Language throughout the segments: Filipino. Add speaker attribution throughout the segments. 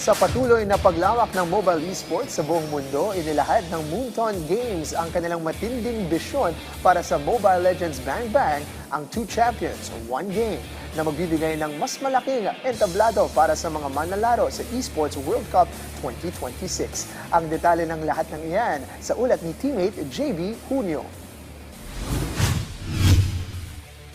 Speaker 1: Sa patuloy na paglawak ng mobile esports sa buong mundo, inilahad ng Moonton Games ang kanilang matinding bisyon para sa Mobile Legends Bang Bang, ang Two Champions o One Game, na magbibigay ng mas malaking entablado para sa mga manlalaro sa Esports World Cup 2026. Ang detalye ng lahat ng iyan sa ulat ni teammate JB Junio.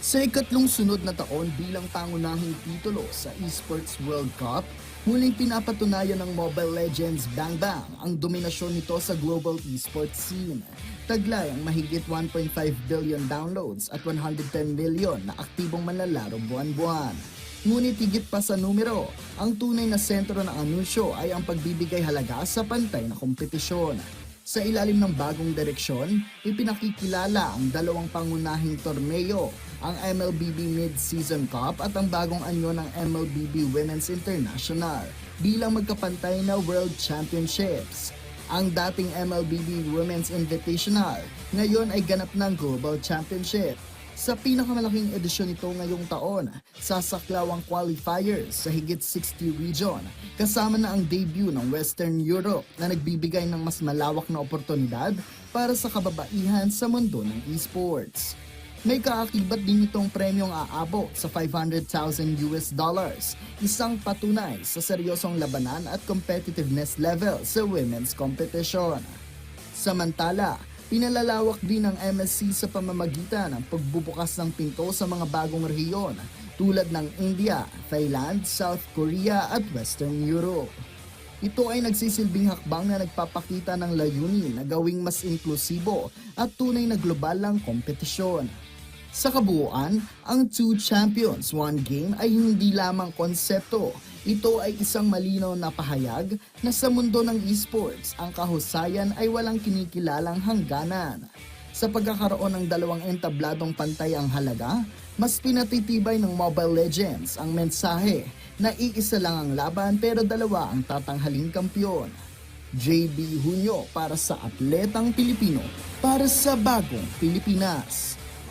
Speaker 2: Sa ikatlong sunod na taon bilang pangunahing titulo sa Esports World Cup, muling pinapatunayan ng Mobile Legends Bang Bang ang dominasyon nito sa global esports scene. Taglay ang mahigit 1.5 billion downloads at 110 million na aktibong manlalaro buwan-buwan. Ngunit higit pa sa numero, ang tunay na sentro ng anunsyo ay ang pagbibigay halaga sa pantay na kompetisyon. Sa ilalim ng bagong direksyon, ipinakikilala ang dalawang pangunahing torneo, ang MLBB Mid-Season Cup at ang bagong anyo ng MLBB Women's International bilang magkapantay na World Championships. Ang dating MLBB Women's Invitational ngayon ay ganap ng Global Championship. Sa pinakamalaking edisyon nito ngayong taon, sasaklaw ang qualifiers sa higit 60 region, kasama na ang debut ng Western Europe na nagbibigay ng mas malawak na oportunidad para sa kababaihan sa mundo ng esports. May kaakibat din itong premyong aabot sa $500,000, isang patunay sa seryosong labanan at competitiveness level sa women's competition. Samantala, pinalalawak din ng MSC sa pamamagitan ng pagbubukas ng pinto sa mga bagong rehiyon tulad ng India, Thailand, South Korea at Western Europe. Ito ay nagsisilbing hakbang na nagpapakita ng layunin na gawing mas inklusibo at tunay na global ang kompetisyon. Sa kabuuan, ang Two Champions One Game ay hindi lamang konsepto. Ito ay isang malinaw na pahayag na sa mundo ng esports, ang kahusayan ay walang kinikilalang hangganan. Sa pagkakaroon ng dalawang entabladong pantay ang halaga, mas pinatitibay ng Mobile Legends ang mensahe na iisa lang ang laban pero dalawa ang tatanghaling kampyon. JB Junio para sa Atletang Pilipino, para sa Bagong Pilipinas.